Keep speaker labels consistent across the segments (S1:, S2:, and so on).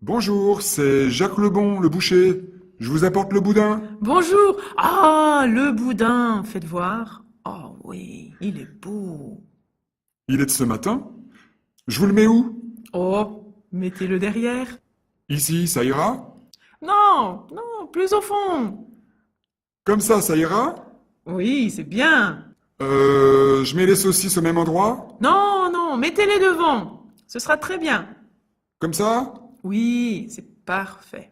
S1: Bonjour, c'est Jacques Lebon, le boucher. Je vous apporte le boudin.
S2: Bonjour. Ah, le boudin, faites voir. Oh oui, il est beau.
S1: Il est de ce matin. Je vous le mets où?
S2: Oh, mettez-le derrière.
S1: Ici, ça ira?
S2: Non, non, plus au fond.
S1: Comme ça ira?
S2: Oui, c'est bien.
S1: Je mets les saucisses au même endroit?
S2: Non, non, mettez-les devant. Ce sera très bien.
S1: Comme ça?
S2: Oui, c'est parfait.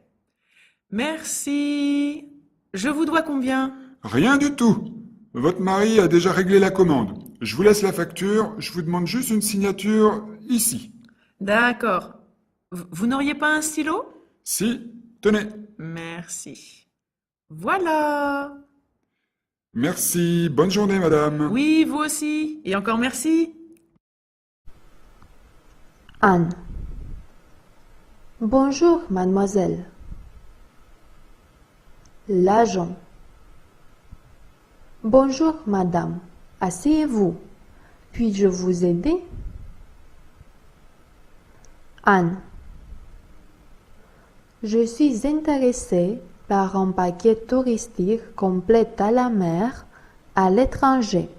S2: Merci. Je vous dois combien?
S1: Rien du tout. Votre mari a déjà réglé la commande. Je vous laisse la facture, je vous demande juste une signature ici.
S2: D'accord. Vous n'auriez pas un stylo?
S1: Si, tenez.
S2: Merci. Voilà.
S1: Merci, bonne journée madame.
S2: Oui, vous aussi. Et encore merci.
S3: Anne. Bonjour, mademoiselle. L'agent. Bonjour, madame. Asseyez-vous. Puis-je vous aider? Anne. Je suis intéressée par un paquet touristique complet à la mer à l'étranger.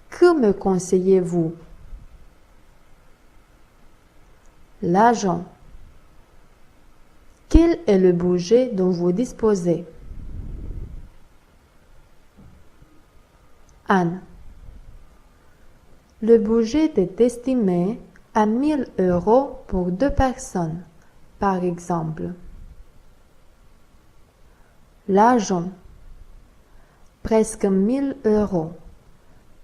S3: Que me conseillez-vous? L'agent. Quel est le budget dont vous disposez? Anne. Le budget est estimé à 1000 euros pour 2 personnes, par exemple. L'agent. Presque 1000 euros.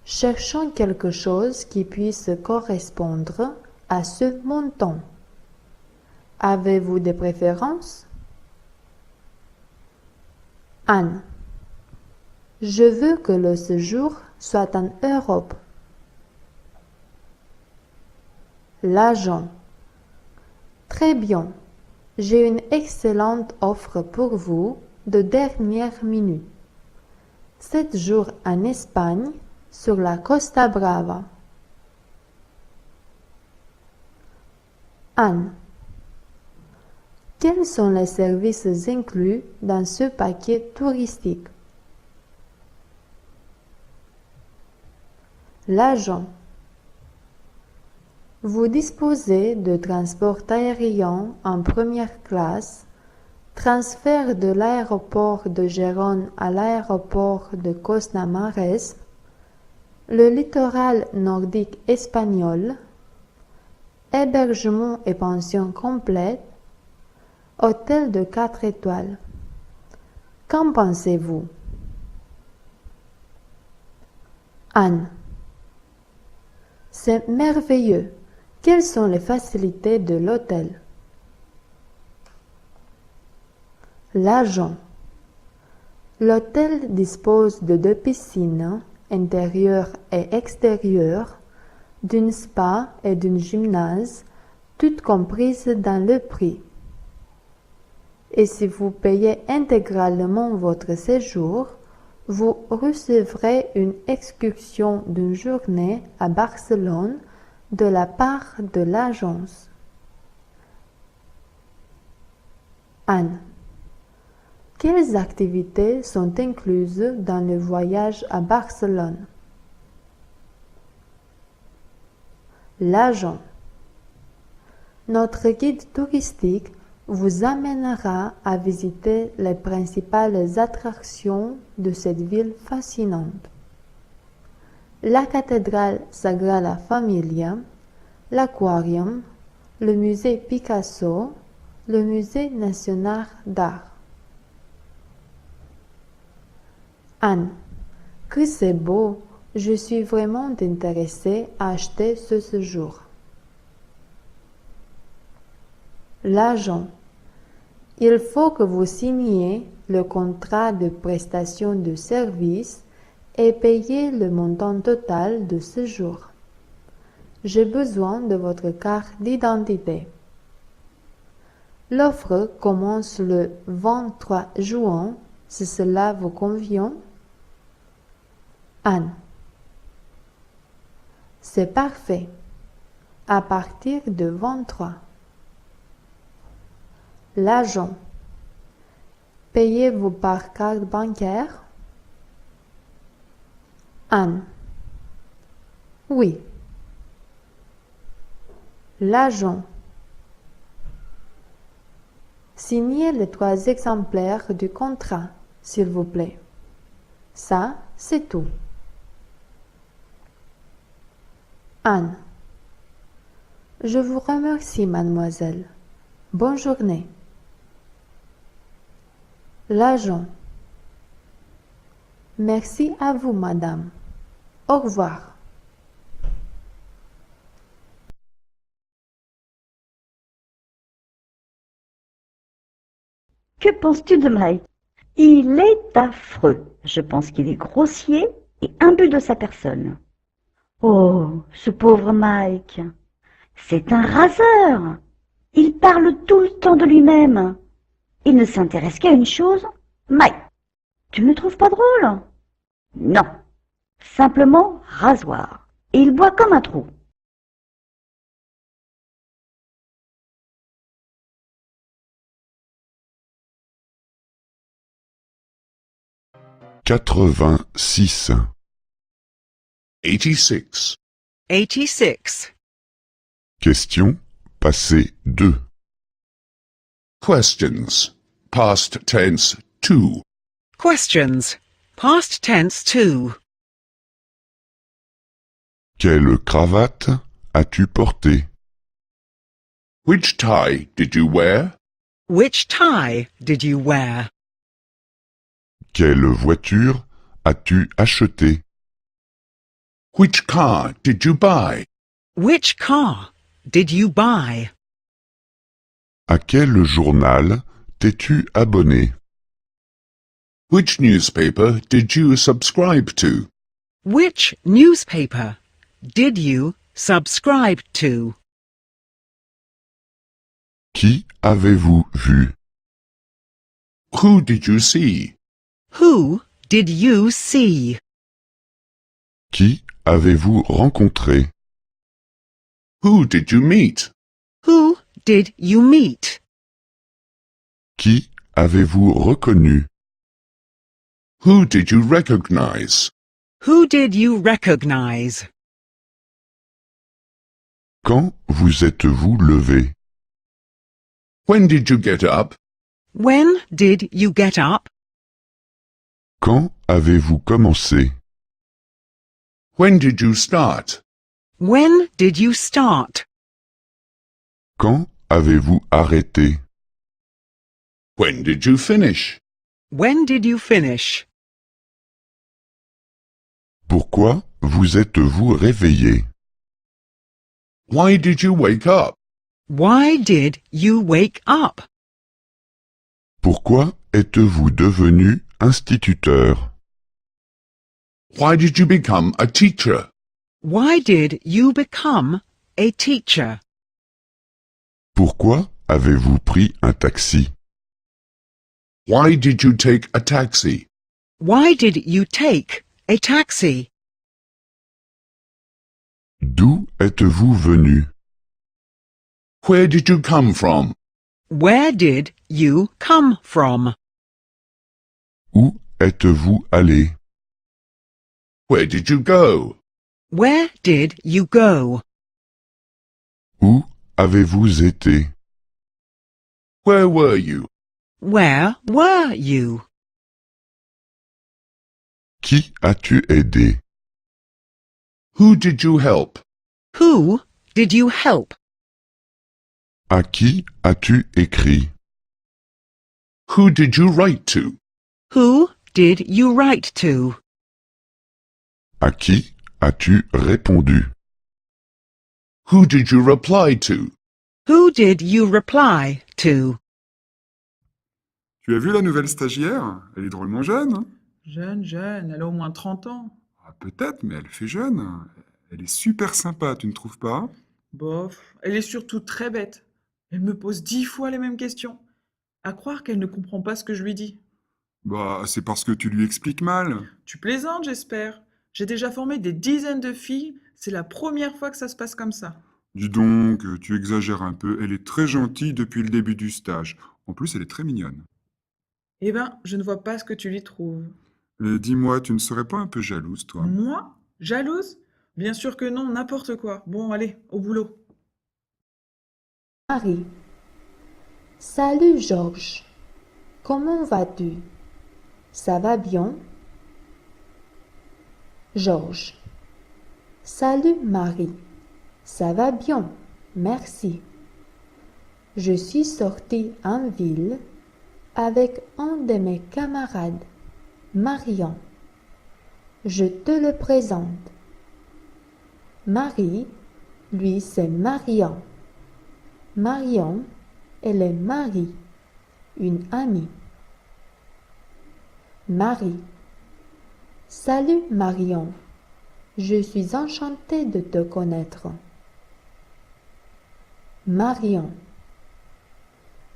S3: Cherchons quelque chose qui puisse correspondre à ce montant. Avez-vous des préférences? Anne. Je veux que le séjour soit en Europe. L'agent. Très bien. J'ai une excellente offre pour vous de dernière minute. 7 jours en Espagne sur la Costa Brava. Anne. Quels sont les services inclus dans ce paquet touristique? L'agent. Vous disposez de transport aérien en première classe, transfert de l'aéroport de Gérone à l'aéroport de Cosna-Mares, le littoral nordique espagnol, hébergement et pension complète, hôtel de 4 étoiles. Qu'en pensez-vous? Anne. C'est merveilleux. Quelles sont les facilités de l'hôtel? L'agent. L'hôtel dispose de 2 piscines, intérieures et extérieures, d'une spa et d'une gymnase, toutes comprises dans le prix. Et si vous payez intégralement votre séjour, vous recevrez une excursion d'une journée à Barcelone de la part de l'agence. Anne. Quelles activités sont incluses dans le voyage à Barcelone? L'agent. Notre guide touristique vous amènera à visiter les principales attractions de cette ville fascinante. La cathédrale Sagrada Familia, l'aquarium, le musée Picasso, le musée national d'art. Anne. Que c'est beau! Je suis vraiment intéressée à acheter ce séjour. L'agent. Il faut que vous signiez le contrat de prestation de service et payiez le montant total de séjour. J'ai besoin de votre carte d'identité. L'offre commence le 23 juin, si cela vous convient. Anne. C'est parfait. À partir de 23. L'agent. Payez-vous par carte bancaire? Anne. Oui. L'agent. Signez les 3 exemplaires du contrat, s'il vous plaît. Ça, c'est tout. Anne. Je vous remercie, mademoiselle. Bonne journée. L'agent. Merci à vous, madame. Au revoir.
S4: Que penses-tu de Mike? Il est affreux. Je pense qu'il est grossier et imbu de sa personne. Oh, ce pauvre Mike. C'est un raseur. Il parle tout le temps de lui-même. Il ne s'intéresse qu'à une chose. Mike, tu ne le trouves pas drôle? Non. Simplement rasoir. Et il boit comme un trou.
S5: Quatre-vingt-six.
S6: 86.
S2: 86.
S5: Question passé 2.
S6: Questions. Past tense 2.
S2: Questions. Past tense 2.
S5: Quelle cravate as-tu porté?
S6: Which tie did you wear?
S2: Which tie did you wear?
S5: Quelle voiture as-tu acheté?
S6: Which car did you buy?
S2: Which car did you buy?
S5: À quel journal t'es-tu abonné?
S6: Which newspaper did you subscribe to?
S2: Which newspaper did you subscribe to?
S5: Qui avez-vous vu?
S6: Who did you see?
S2: Who did you see?
S5: Qui avez-vous rencontré?
S6: Who did you meet?
S2: Who did you meet?
S5: Qui avez-vous reconnu?
S6: Who did you recognize?
S2: Who did you recognize?
S5: Quand vous êtes-vous levé?
S6: When did you get up?
S2: When did you get up?
S5: Quand avez-vous commencé?
S6: When did you start?
S2: When did you start?
S5: Quand avez-vous arrêté?
S6: When did you finish?
S2: When did you finish?
S5: Pourquoi vous êtes-vous réveillé?
S6: Why did you wake up?
S2: Why did you wake up?
S5: Pourquoi êtes-vous devenu instituteur?
S6: Why did you become a teacher?
S2: Why did you become a teacher?
S5: Pourquoi avez-vous pris un taxi?
S6: Why did you take a taxi?
S2: Why did you take a taxi?
S5: D'où êtes-vous venu?
S6: Where did you come from?
S2: Where did you come from?
S5: Où êtes-vous allé?
S6: Where did you go?
S2: Where did you go?
S5: Où avez-vous été?
S6: Where were you?
S2: Where were you?
S5: Qui as-tu aidé?
S6: Who did you help?
S2: Who did you help?
S5: À qui as-tu écrit?
S6: Who did you write to?
S2: Who did you write to?
S5: À qui as-tu répondu?
S6: Who did you reply to?
S2: Who did you reply to?
S1: Tu as vu la nouvelle stagiaire? Elle est drôlement jeune, hein?
S2: Jeune, elle a au moins 30 ans.
S1: Ah, peut-être, mais elle fait jeune. Elle est super sympa, tu ne trouves pas?
S2: Bof, elle est surtout très bête. Elle me pose 10 fois les mêmes questions. À croire qu'elle ne comprend pas ce que je lui dis.
S1: Bah, c'est parce que tu lui expliques mal.
S2: Tu plaisantes, j'espère. J'ai déjà formé des dizaines de filles. C'est la première fois que ça se passe comme ça.
S1: Dis donc, tu exagères un peu. Elle est très gentille depuis le début du stage. En plus, elle est très mignonne.
S2: Eh ben, je ne vois pas ce que tu lui trouves.
S1: Et dis-moi, tu ne serais pas un peu jalouse, toi?
S2: Moi? Jalouse? Bien sûr que non, n'importe quoi. Bon, allez, au boulot.
S3: Marie. Salut Georges. Comment vas-tu? Ça va bien? Georges. Salut Marie. Ça va bien, merci. Je suis sortie en ville avec un de mes camarades, Marion. Je te le présente. Marie, lui, c'est Marion. Marion, elle est Marie, une amie. Marie. Salut Marion. Je suis enchantée de te connaître. Marion.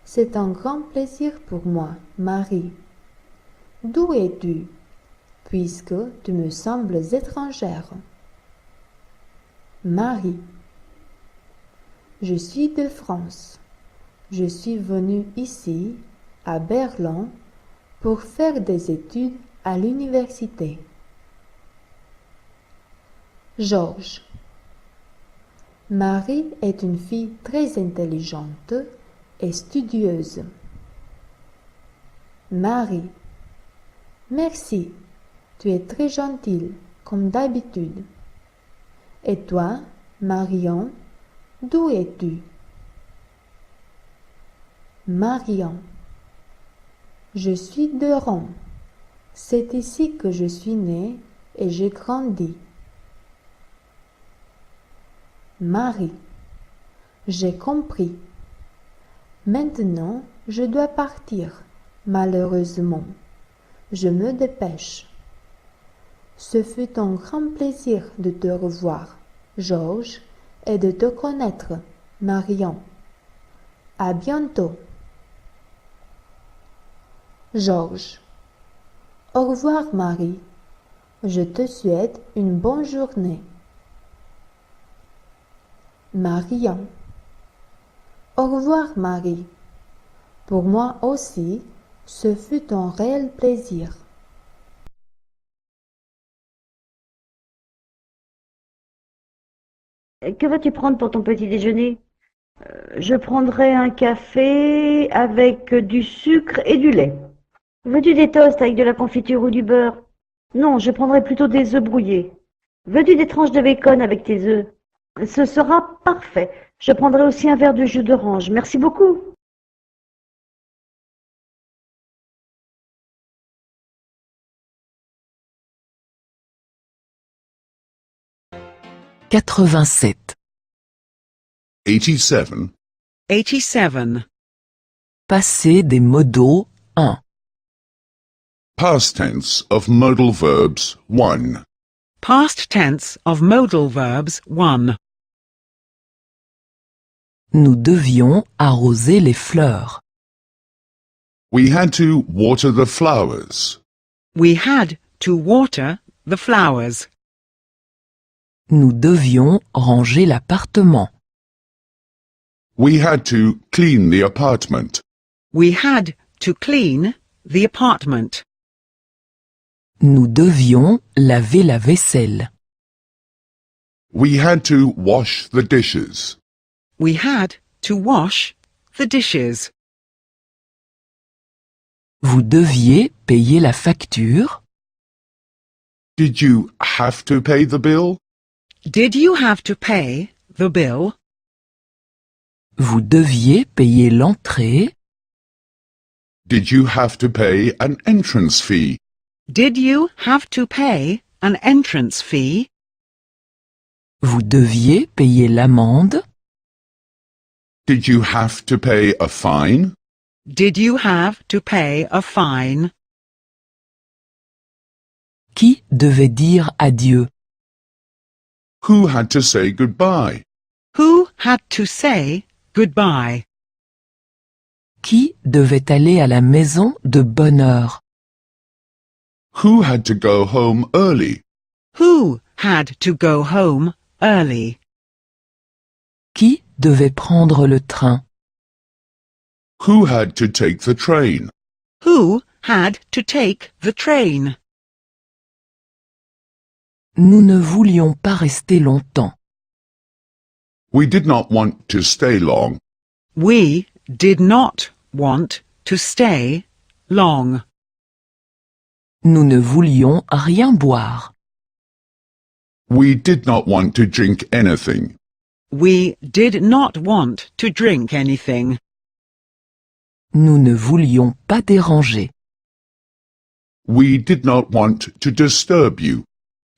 S3: C'est un grand plaisir pour moi, Marie. D'où es-tu, puisque tu me sembles étrangère? Marie. Je suis de France. Je suis venue ici, à Berlin, pour faire des études à l'université. Georges. Marie est une fille très intelligente et studieuse. Marie. Merci, tu es très gentille, comme d'habitude. Et toi, Marion, d'où es-tu? Marion. Je suis de Rome. C'est ici que je suis née et j'ai grandi. Marie. J'ai compris. Maintenant, je dois partir, malheureusement. Je me dépêche. Ce fut un grand plaisir de te revoir, Georges, et de te connaître, Marion. À bientôt. Georges. Au revoir, Marie. Je te souhaite une bonne journée. Marion. Au revoir, Marie. Pour moi aussi, ce fut un réel plaisir.
S4: Que vas-tu prendre pour ton petit déjeuner? Je prendrai un café avec du sucre et du lait. Veux-tu des toasts avec de la confiture ou du beurre? Non, je prendrai plutôt des œufs brouillés. Veux-tu des tranches de bacon avec tes œufs? Ce sera parfait. Je prendrai aussi un verre de jus d'orange. Merci beaucoup.
S7: Quatre-vingt-sept.
S6: 87.
S8: 87.
S7: Passé des modaux 1.
S6: Past tense of modal verbs 1.
S8: Past tense of modal verbs 1.
S7: Nous devions arroser les fleurs.
S6: We had to water the flowers.
S8: We had to water the flowers.
S7: Nous devions ranger l'appartement.
S6: We had to clean the apartment.
S8: We had to clean the apartment.
S7: Nous devions laver la vaisselle.
S6: We had to wash the dishes.
S8: We had to wash the dishes.
S7: Vous deviez payer la facture.
S6: Did you have to pay the bill?
S8: Did you have to pay the bill?
S7: Vous deviez payer l'entrée.
S6: Did you have to pay an entrance fee?
S8: Did you have to pay an entrance fee?
S7: Vous deviez payer l'amende.
S6: Did you have to pay a fine?
S8: Did you have to pay a fine?
S7: Qui devait dire adieu?
S6: Who had to say goodbye?
S8: Who had to say goodbye?
S7: Qui devait aller à la maison de bonne heure?
S6: Who had to go home early?
S8: Who had to go home early?
S7: Qui devait prendre le train?
S6: Who had to take the train?
S8: Who had to take the train?
S7: Nous ne voulions pas rester longtemps.
S6: We did not want to stay long.
S8: We did not want to stay long.
S7: Nous ne voulions rien boire.
S6: We did not want to drink anything.
S8: We did not want to drink anything.
S7: Nous ne voulions pas déranger.
S6: We did not want to disturb you.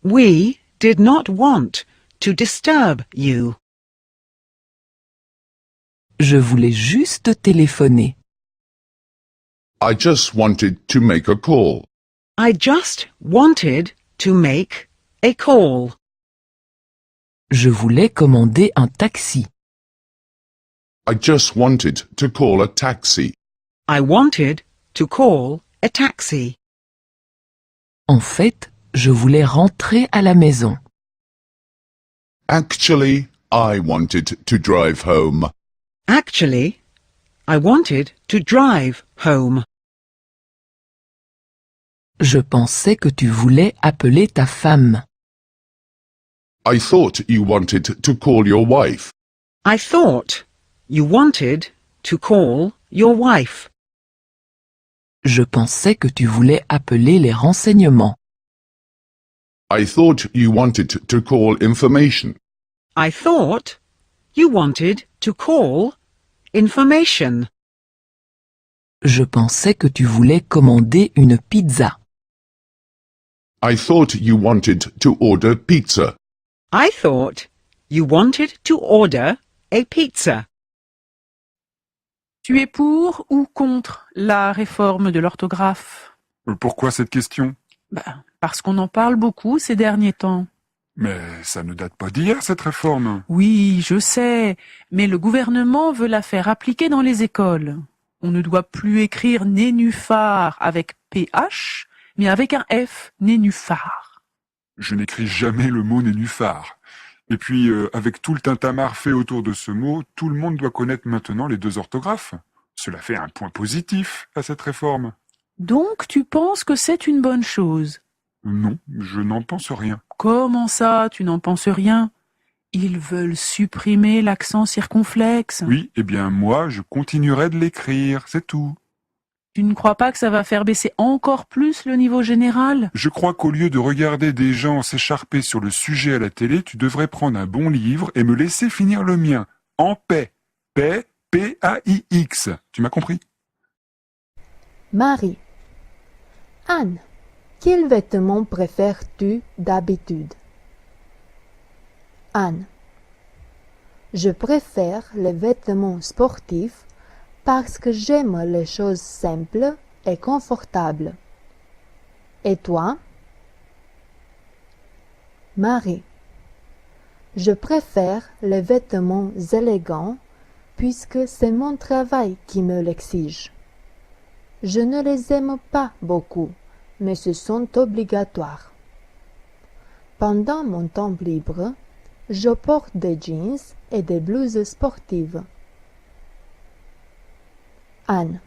S8: We did not want to disturb you.
S7: Je voulais juste téléphoner.
S6: I just wanted to make a call.
S8: I just wanted to make a call.
S7: Je voulais commander un taxi.
S6: I just wanted to call a taxi.
S8: I wanted to call a taxi.
S7: En fait, je voulais rentrer à la maison.
S6: Actually, I wanted to drive home.
S8: Actually, I wanted to drive home.
S7: Je pensais que tu voulais appeler ta femme.
S6: I thought you wanted to call your wife.
S8: I thought you wanted to call your wife.
S7: Je pensais que tu voulais appeler les renseignements.
S6: I thought you wanted to call information.
S8: I thought you wanted to call information.
S7: Je pensais que tu voulais commander une pizza.
S6: I thought you wanted to order pizza.
S8: I thought you wanted to order a pizza.
S9: Tu es pour ou contre la réforme de l'orthographe?
S1: Pourquoi cette question?
S9: Parce qu'on en parle beaucoup ces derniers temps.
S1: Mais ça ne date pas d'hier, cette réforme.
S9: Oui, je sais, mais le gouvernement veut la faire appliquer dans les écoles. On ne doit plus écrire nénuphar avec PH, mais avec un F, nénuphar.
S1: Je n'écris jamais le mot nénuphar. Et puis, avec tout le tintamarre fait autour de ce mot, tout le monde doit connaître maintenant les deux orthographes. Cela fait un point positif à cette réforme.
S9: Donc tu penses que c'est une bonne chose?
S1: Non, je n'en pense rien.
S9: Comment ça, tu n'en penses rien? Ils veulent supprimer l'accent circonflexe.
S1: Oui, eh bien moi, je continuerai de l'écrire, c'est tout.
S9: Tu ne crois pas que ça va faire baisser encore plus le niveau général?
S1: Je crois qu'au lieu de regarder des gens s'écharper sur le sujet à la télé, tu devrais prendre un bon livre et me laisser finir le mien. En paix. Paix, P-A-I-X. Tu m'as compris?
S3: Marie. Anne, quels vêtements préfères-tu d'habitude? Anne. Je préfère les vêtements sportifs parce que j'aime les choses simples et confortables. Et toi? Marie. Je préfère les vêtements élégants puisque c'est mon travail qui me l'exige. Je ne les aime pas beaucoup, mais ce sont obligatoires. Pendant mon temps libre, je porte des jeans et des blouses sportives. Anne.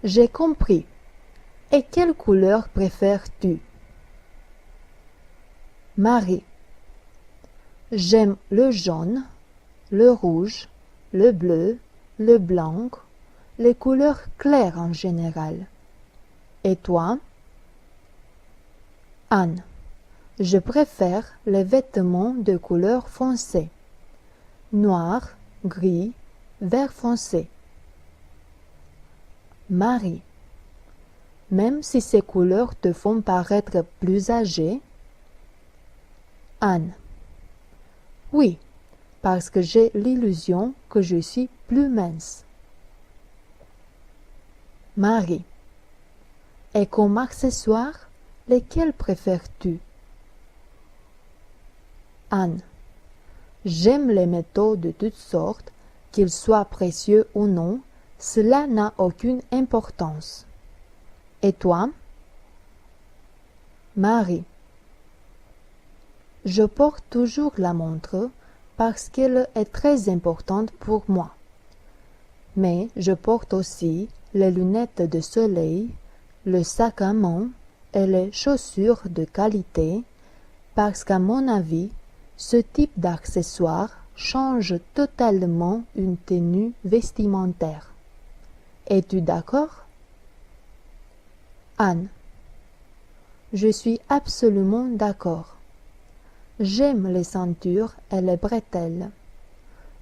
S3: J'ai compris. Et quelle couleur préfères-tu? Marie. J'aime le jaune, le rouge, le bleu, le blanc, les couleurs claires en général. Et toi? Anne. Je préfère les vêtements de couleur foncée. Noir, gris, vert foncé. Marie. Même si ces couleurs te font paraître plus âgée? Anne. Oui, parce que j'ai l'illusion que je suis plus mince. Marie. Et comme accessoire, lesquels préfères-tu? Anne. J'aime les métaux de toutes sortes, qu'ils soient précieux ou non, cela n'a aucune importance. Et toi? Marie. Je porte toujours la montre parce qu'elle est très importante pour moi. Mais je porte aussi les lunettes de soleil, le sac à main et les chaussures de qualité parce qu'à mon avis, ce type d'accessoire change totalement une tenue vestimentaire. Es-tu d'accord? Anne. Je suis absolument d'accord. J'aime les ceintures et les bretelles.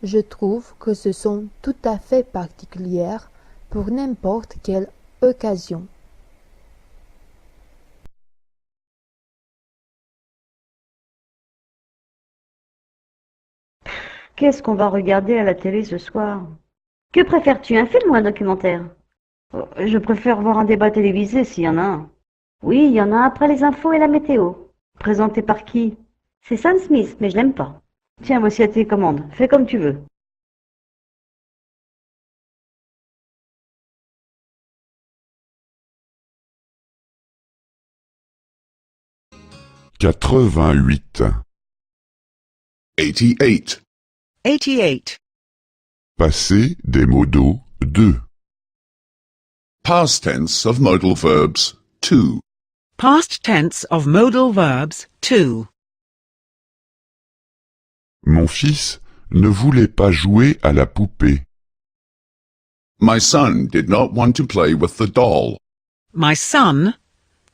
S3: Je trouve que ce sont tout à fait particulières pour n'importe quelle occasion.
S4: Qu'est-ce qu'on va regarder à la télé ce soir? Que préfères-tu, un film ou un documentaire? Oh, je préfère voir un débat télévisé s'il y en a un. Oui, il y en a un après les infos et la météo. Présenté par qui? C'est Sam Smith, mais je l'aime pas. Tiens, voici à tes commandes. Fais comme tu veux.
S5: Quatre-vingt-huit.
S6: 88.
S8: 88.
S5: Passé des modaux 2.
S6: Past tense of modal verbs 2.
S8: Past tense of modal verbs 2.
S5: Mon fils ne voulait pas jouer à la poupée.
S6: My son did not want to play with the doll.
S8: My son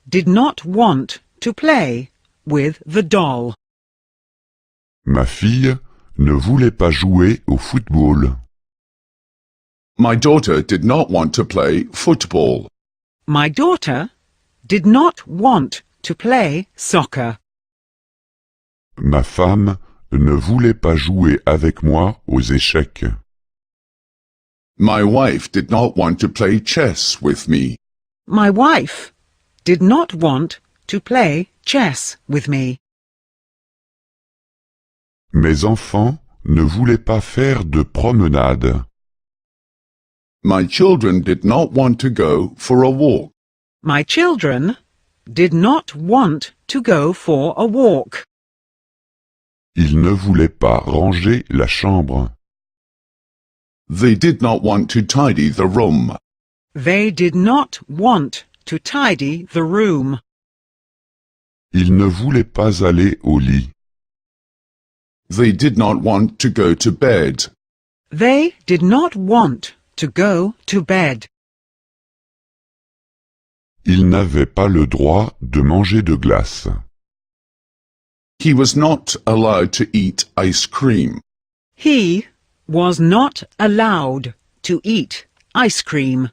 S8: did not want to play with the doll.
S5: Ma fille ne voulait pas jouer au football.
S6: My daughter did not want to play football.
S8: My daughter did not want to play soccer.
S5: Ma femme ne voulait pas jouer avec moi aux échecs.
S6: My wife did not want to play chess with me.
S8: My wife did not want to play chess with me.
S5: Mes enfants ne voulaient pas faire de promenade.
S6: My children did not want to go for a walk.
S8: My children did not want to go for a walk.
S5: Ils ne voulaient pas ranger la chambre.
S6: They did not want to tidy the room.
S8: They did not want to tidy the room.
S5: Ils ne voulaient pas aller au lit.
S6: They did not want to go to bed.
S8: They did not want to go to bed.
S5: Ils n'avaient pas le droit de manger de glace.
S6: He was not allowed to eat ice cream.
S8: He was not allowed to eat ice cream.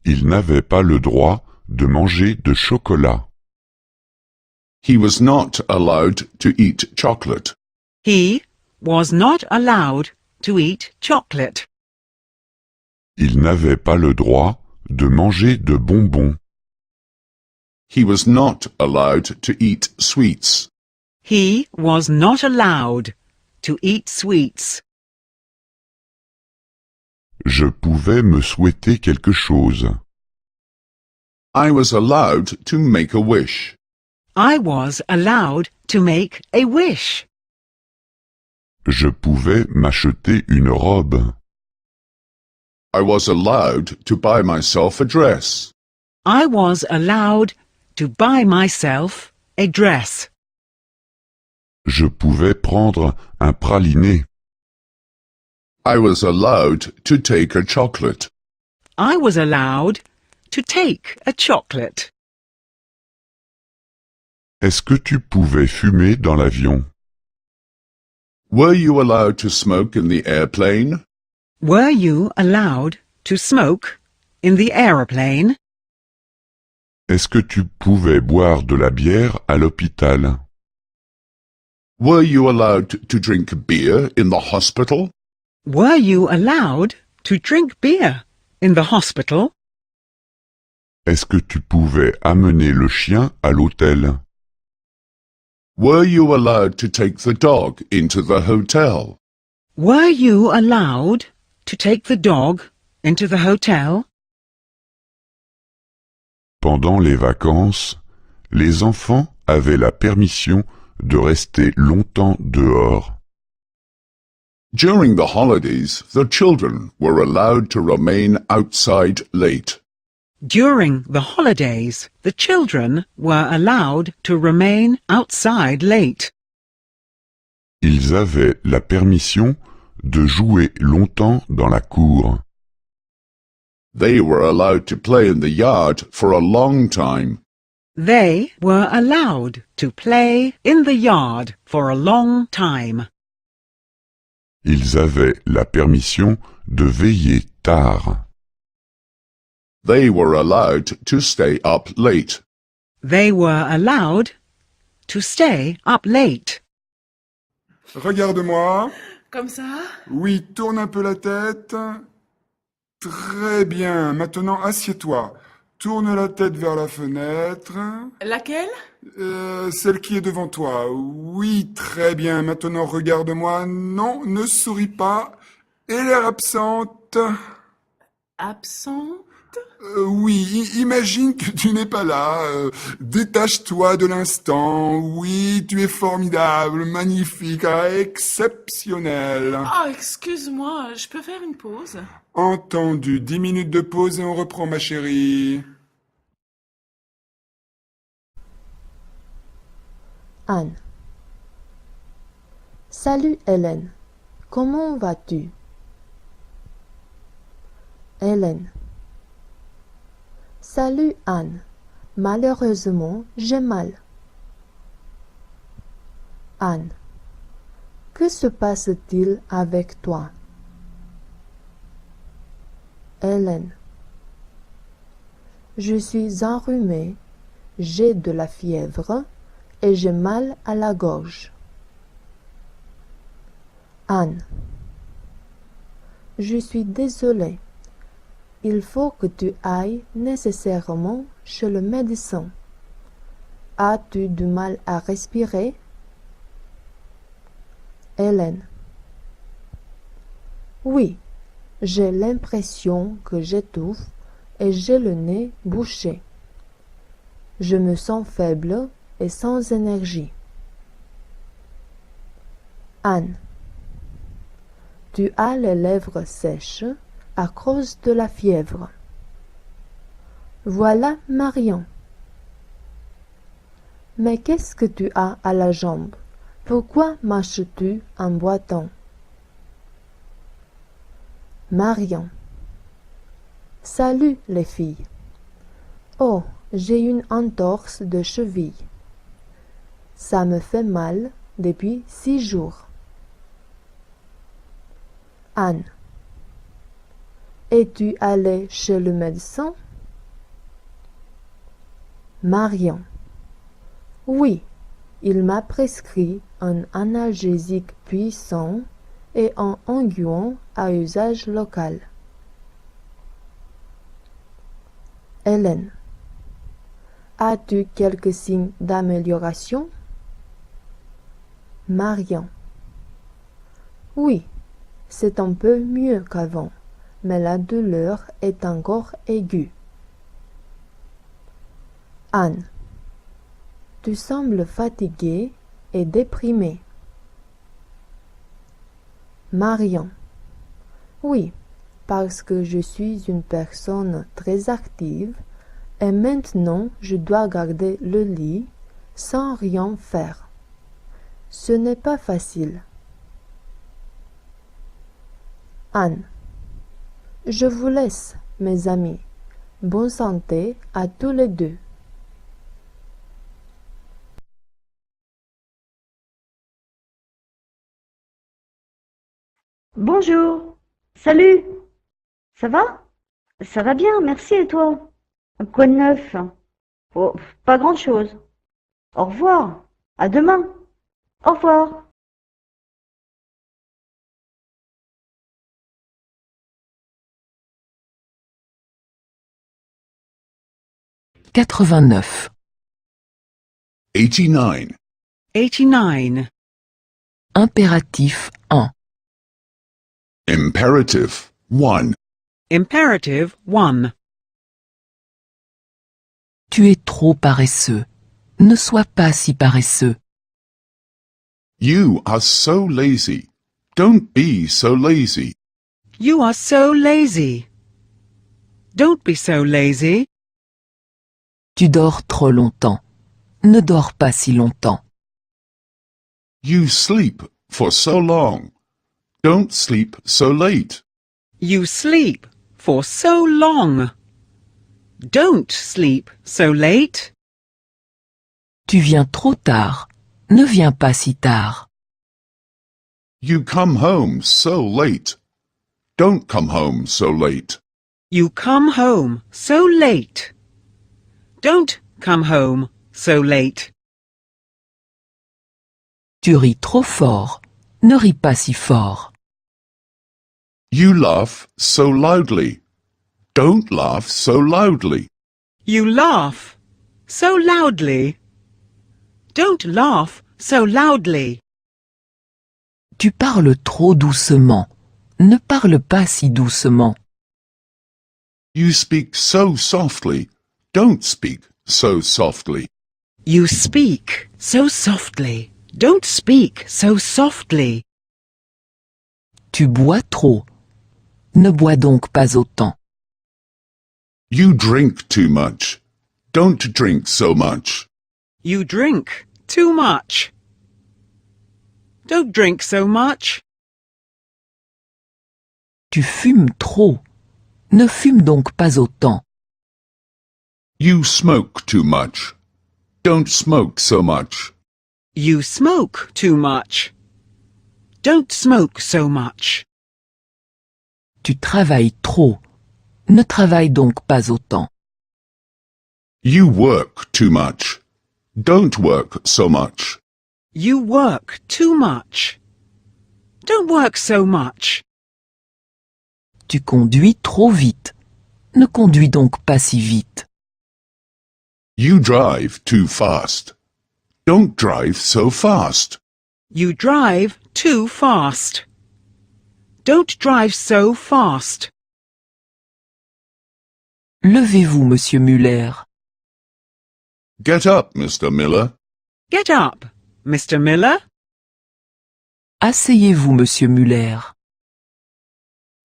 S5: Ils n'avaient pas le droit de manger de chocolat.
S6: He was not allowed to eat chocolate.
S8: He was not allowed to eat chocolate.
S5: Ils n'avaient pas le droit de manger de bonbons.
S6: He was not allowed to eat sweets.
S8: He was not allowed to eat sweets.
S5: Je pouvais me souhaiter quelque chose.
S6: I was allowed to make a wish.
S8: I was allowed to make a wish.
S5: Je pouvais m'acheter une robe.
S6: I was allowed to buy myself a dress.
S8: I was allowed to buy myself a dress.
S5: Je pouvais prendre un praliné.
S6: I was allowed to take a chocolate.
S8: I was allowed to take a chocolate.
S5: Est-ce que tu pouvais fumer dans l'avion?
S6: Were you allowed to smoke in the airplane?
S8: Were you allowed to smoke in the aeroplane?
S5: Est-ce que tu pouvais boire de la bière à l'hôpital?
S6: Were you allowed to drink beer in the hospital?
S8: Were you allowed to drink beer in the hospital?
S5: Est-ce que tu pouvais amener le chien à l'hôtel?
S6: Were you allowed to take the dog into the hotel?
S8: Were you allowed to take the dog into the hotel?
S5: Pendant les vacances, les enfants avaient la permission de rester longtemps dehors.
S6: During the holidays, the children were allowed to remain outside late.
S8: During the holidays, the children were allowed to remain outside late.
S5: Ils avaient la permission de jouer longtemps dans la cour.
S6: They were allowed to play in the yard for a long time.
S8: They were allowed to play in the yard for a long time.
S5: Ils avaient la permission de veiller tard.
S6: They were allowed to stay up late.
S8: They were allowed to stay up late.
S1: Regarde-moi.
S2: Comme ça?
S1: Oui, tourne un peu la tête. Très bien. Maintenant, assieds-toi. Tourne la tête vers la fenêtre.
S2: Laquelle?
S1: Celle qui est devant toi. Oui, très bien. Maintenant, regarde-moi. Non, ne souris pas. Et l'air absente.
S2: Absent?
S1: Oui, imagine que tu n'es pas là. Détache-toi de l'instant. Oui, tu es formidable, magnifique, exceptionnel.
S2: Oh, excuse-moi, je peux faire une pause?
S1: Entendu. 10 minutes de pause et on reprend, ma chérie.
S3: Anne. Salut Hélène. Comment vas-tu? Hélène. Salut Anne. Malheureusement, j'ai mal. Anne. Que se passe-t-il avec toi? Hélène. Je suis enrhumée, j'ai de la fièvre et j'ai mal à la gorge. Anne. Je suis désolée. Il faut que tu ailles nécessairement chez le médecin. As-tu du mal à respirer? Hélène. Oui, j'ai l'impression que j'étouffe et j'ai le nez bouché. Je me sens faible et sans énergie. Anne. Tu as les lèvres sèches à cause de la fièvre. Voilà Marion. Mais qu'est-ce que tu as à la jambe? Pourquoi marches-tu en boitant? Marion. Salut les filles. Oh, j'ai une entorse de cheville. Ça me fait mal depuis 6 jours. Anne. Es-tu allée chez le médecin? Marion. Oui, il m'a prescrit un analgésique puissant et un onguent à usage local. Hélène. As-tu quelques signes d'amélioration? Marion. Oui, c'est un peu mieux qu'avant, mais la douleur est encore aiguë. Anne. Tu sembles fatiguée et déprimée. Marion. Oui, parce que je suis une personne très active et maintenant je dois garder le lit sans rien faire. Ce n'est pas facile. Anne. Je vous laisse, mes amis. Bonne santé à tous les deux.
S4: Bonjour. Salut. Ça va? Ça va bien, merci et toi? Quoi de neuf? Oh, pas grand-chose. Au revoir. À demain. Au revoir.
S7: « 89.
S6: 89.
S8: 89.
S7: Impératif 1.
S6: Imperative 1.
S8: Imperative 1.
S7: Tu es trop paresseux. Ne sois pas si paresseux.
S6: You are so lazy. Don't be so lazy.
S8: You are so lazy. Don't be so lazy.
S7: Tu dors trop longtemps. Ne dors pas si longtemps.
S6: You sleep for so long. Don't sleep so late.
S8: You sleep for so long. Don't sleep so late.
S7: Tu viens trop tard. Ne viens pas si tard.
S6: You come home so late. Don't come home so late.
S8: You come home so late. Don't come home so late.
S7: Tu ris trop fort. Ne ris pas si fort.
S6: You laugh so loudly. Don't laugh so loudly.
S8: You laugh so loudly. Don't laugh so loudly.
S7: Tu parles trop doucement. Ne parle pas si doucement.
S6: You speak so softly. Don't speak so softly.
S8: You speak so softly. Don't speak so softly.
S7: Tu bois trop. Ne bois donc pas autant.
S6: You drink too much. Don't drink so much.
S8: You drink too much. Don't drink so much.
S7: Tu fumes trop. Ne fume donc pas autant.
S6: You smoke too much. Don't smoke so much.
S8: You smoke too much. Don't smoke so much.
S7: Tu travailles trop. Ne travaille donc pas autant.
S6: You work too much. Don't work so much.
S8: You work too much. Don't work so much.
S7: Tu conduis trop vite. Ne conduis donc pas si vite.
S6: You drive too fast. Don't drive so fast.
S8: You drive too fast. Don't drive so fast.
S7: Levez-vous, monsieur Muller.
S6: Get up, Mr. Miller.
S8: Get up, Mr. Miller.
S7: Asseyez-vous, monsieur Muller.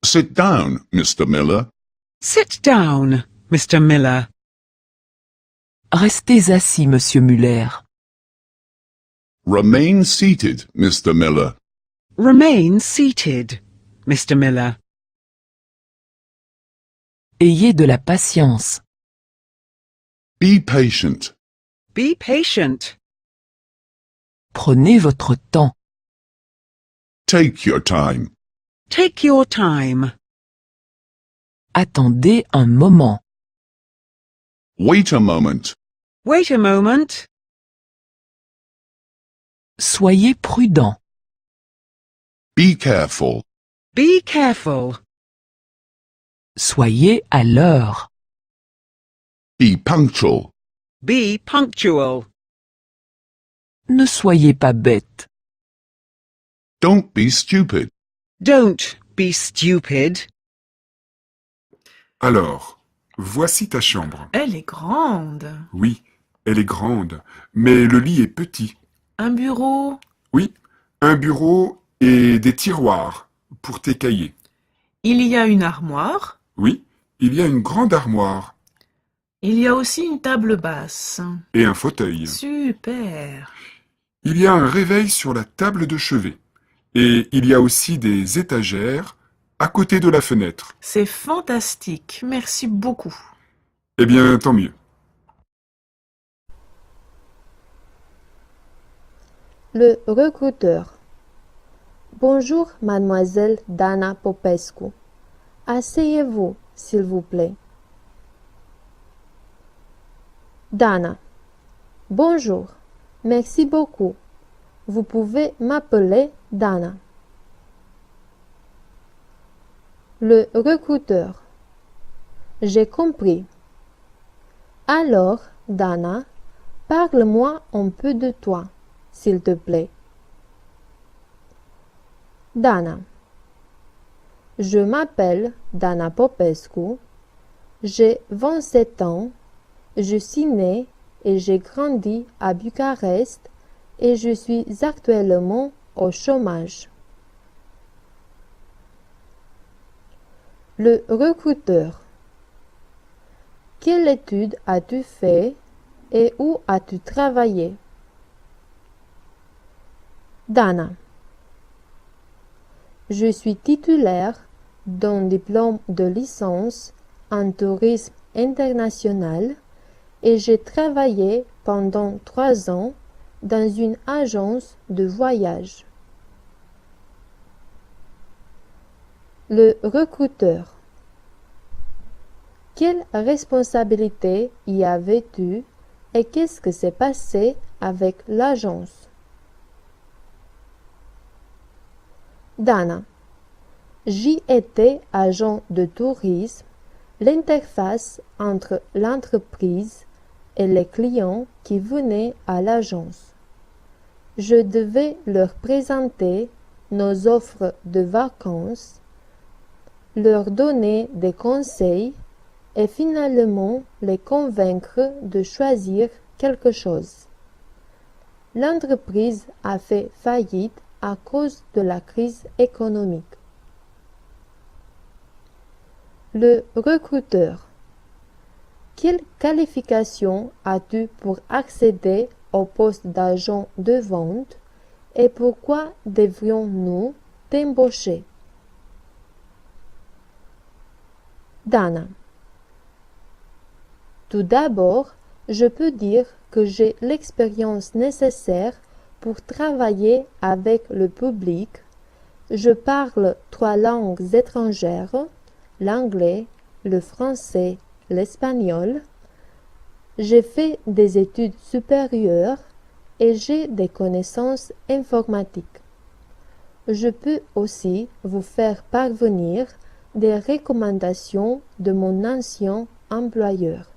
S6: Sit down, Mr. Miller.
S8: Sit down, Mr. Miller.
S7: Restez assis, monsieur Muller.
S6: Remain seated, Mr. Miller.
S8: Remain seated, Mr. Miller.
S7: Ayez de la patience.
S6: Be patient.
S8: Be patient.
S7: Prenez votre temps.
S6: Take your time.
S8: Take your time.
S7: Attendez un moment.
S6: Wait a moment.
S8: Wait a moment.
S7: Soyez prudent.
S6: Be careful.
S8: Be careful.
S7: Soyez à l'heure.
S6: Be punctual.
S8: Be punctual.
S7: Ne soyez pas bête.
S6: Don't be stupid.
S8: Don't be stupid.
S1: Alors, voici ta chambre.
S2: Elle est grande.
S1: Oui, elle est grande, mais le lit est petit.
S2: Un bureau.
S1: Oui, un bureau et des tiroirs pour tes cahiers.
S2: Il y a une armoire.
S1: Oui, il y a une grande armoire
S2: Il y a aussi une table basse.
S1: et un fauteuil.
S2: Super.
S1: Il y a un réveil sur la table de chevet. Et il y a aussi des étagères à côté de la fenêtre.
S2: C'est fantastique. Merci beaucoup.
S1: Eh bien, tant mieux.
S3: Le recruteur. Bonjour, mademoiselle Dana Popescu. Asseyez-vous, s'il vous plaît. Dana. Bonjour. Merci beaucoup. Vous pouvez m'appeler Dana. Le recruteur. J'ai compris. Alors, Dana, parle-moi un peu de toi, s'il te plaît. Dana. Je m'appelle Dana Popescu. J'ai 27 ans. Je suis née et j'ai grandi à Bucarest et je suis actuellement au chômage. Le recruteur. Quelle étude as-tu fait et où as-tu travaillé? Dana. Je suis titulaire d'un diplôme de licence en tourisme international et j'ai travaillé pendant 3 ans dans une agence de voyage. Le recruteur. Quelle responsabilité y avais-tu et qu'est-ce que s'est passé avec l'agence? Dana. J'y étais agent de tourisme, l'interface entre l'entreprise et les clients qui venaient à l'agence. Je devais leur présenter nos offres de vacances, leur donner des conseils et finalement les convaincre de choisir quelque chose. L'entreprise a fait faillite à cause de la crise économique. Le recruteur. Quelle qualification as-tu pour accéder au poste d'agent de vente et pourquoi devrions-nous t'embaucher? Dana. Tout d'abord, je peux dire que j'ai l'expérience nécessaire pour travailler avec le public. Je parle 3 langues étrangères, l'anglais, le français, l'espagnol. J'ai fait des études supérieures et j'ai des connaissances informatiques. Je peux aussi vous faire parvenir des recommandations de mon ancien employeur.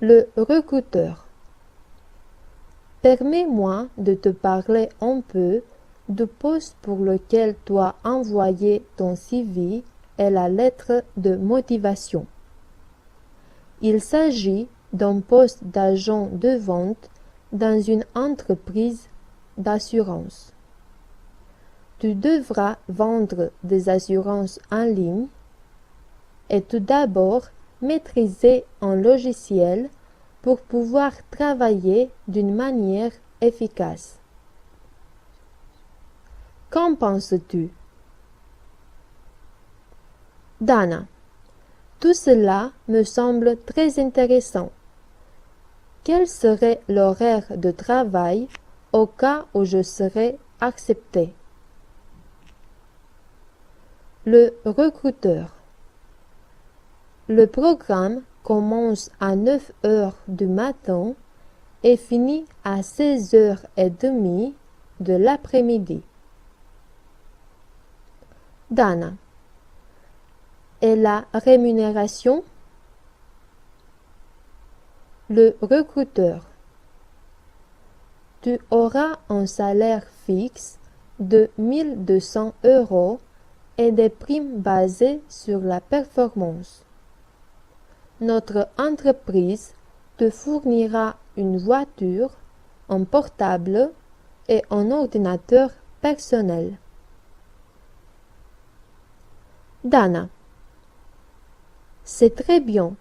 S3: Le recruteur. Permets-moi de te parler un peu du poste pour lequel tu as envoyé ton CV et la lettre de motivation. Il s'agit d'un poste d'agent de vente dans une entreprise d'assurance. Tu devras vendre des assurances en ligne et tout d'abord maîtriser un logiciel pour pouvoir travailler d'une manière efficace. Qu'en penses-tu? Dana. Tout cela me semble très intéressant. Quel serait l'horaire de travail au cas où je serais accepté? Le recruteur. Le programme commence à 9 heures du matin et finit à 16h30 de l'après-midi. Dana. Et la rémunération? Le recruteur. Tu auras un salaire fixe de 1200 € et des primes basées sur la performance. Notre entreprise te fournira une voiture, un portable et un ordinateur personnel. Dana. C'est très bien.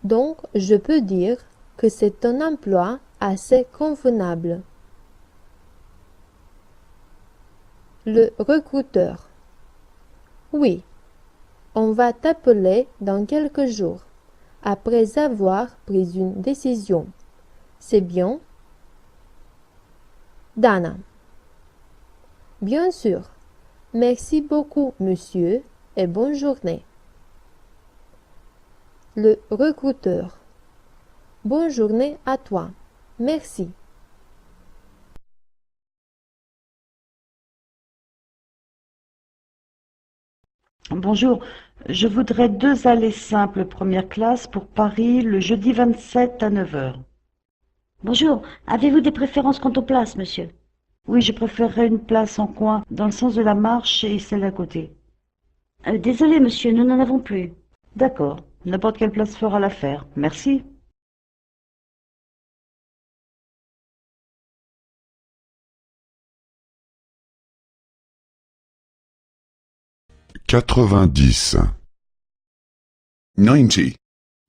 S3: Donc, je peux dire que c'est un emploi assez convenable. Le recruteur. Oui, on va t'appeler dans quelques jours, après avoir pris une décision. C'est bien? Dana. Bien sûr. Merci beaucoup, monsieur, et bonne journée. Le recruteur. Bonne journée à toi. Merci.
S4: Bonjour, je voudrais 2 allées simples première classe pour Paris le jeudi 27 à 9 heures.
S10: Bonjour, avez-vous des préférences quant aux places, monsieur?
S4: Oui, je préférerais une place en coin, dans le sens de la marche et celle à côté.
S10: Désolé, monsieur, nous n'en avons plus.
S4: D'accord, n'importe quelle place fera l'affaire. Merci.
S5: 90.
S6: 90.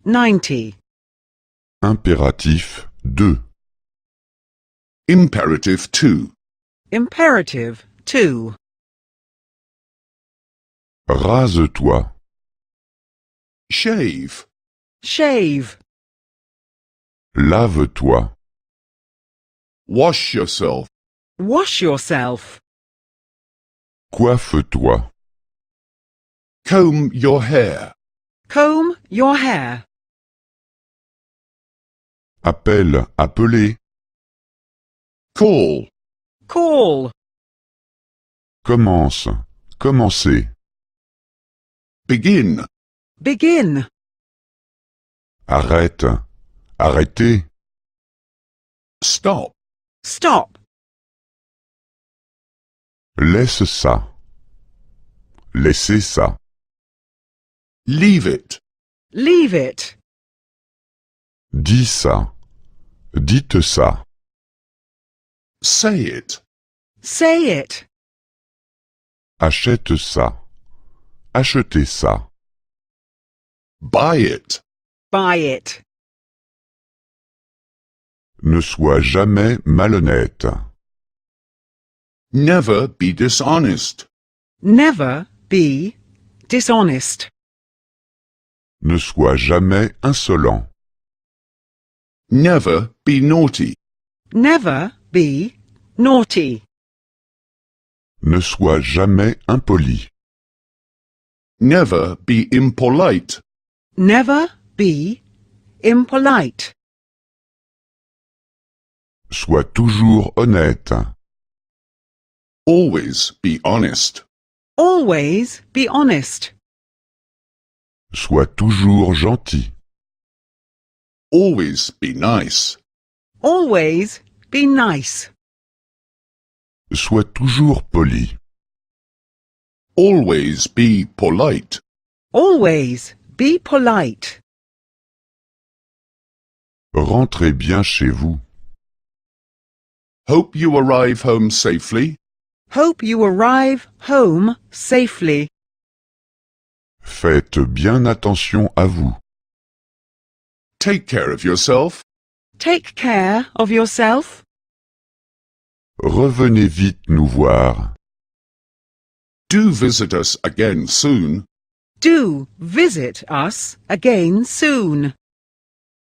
S8: 90.
S5: Impératif 2.
S6: Imperative 2.
S8: Imperative 2.
S5: Rase-toi.
S6: Shave.
S8: Shave.
S5: Lave-toi.
S6: Wash yourself.
S8: Wash yourself.
S5: Coiffe-toi.
S6: Comb your hair.
S8: Comb your hair.
S5: Appelle, appeler.
S6: Call.
S8: Call.
S5: Commence, commencer.
S6: Begin.
S8: Begin.
S5: Arrête, arrêter.
S6: Stop.
S8: Stop.
S5: Laisse ça. Laissez ça.
S6: Leave it.
S8: Leave it.
S5: Dis ça. Dites ça.
S6: Say it.
S8: Say it.
S5: Achète ça. Achetez ça.
S6: Buy it.
S8: Buy it.
S5: Ne sois jamais malhonnête.
S6: Never be dishonest.
S8: Never be dishonest.
S5: Ne sois jamais insolent.
S6: Never be naughty.
S8: Never be naughty.
S5: Ne sois jamais impoli.
S6: Never be impolite.
S8: Never be impolite.
S5: Sois toujours honnête.
S6: Always be honest.
S8: Always be honest.
S5: Sois toujours gentil.
S6: Always be nice.
S8: Always be nice.
S5: Sois toujours poli.
S6: Always be polite.
S8: Always be polite.
S5: Rentrez bien chez vous.
S6: Hope you arrive home safely.
S8: Hope you arrive home safely.
S5: Faites bien attention à vous.
S6: Take care of yourself.
S8: Take care of yourself.
S5: Revenez vite nous voir.
S6: Do visit us again soon.
S8: Do visit us again soon.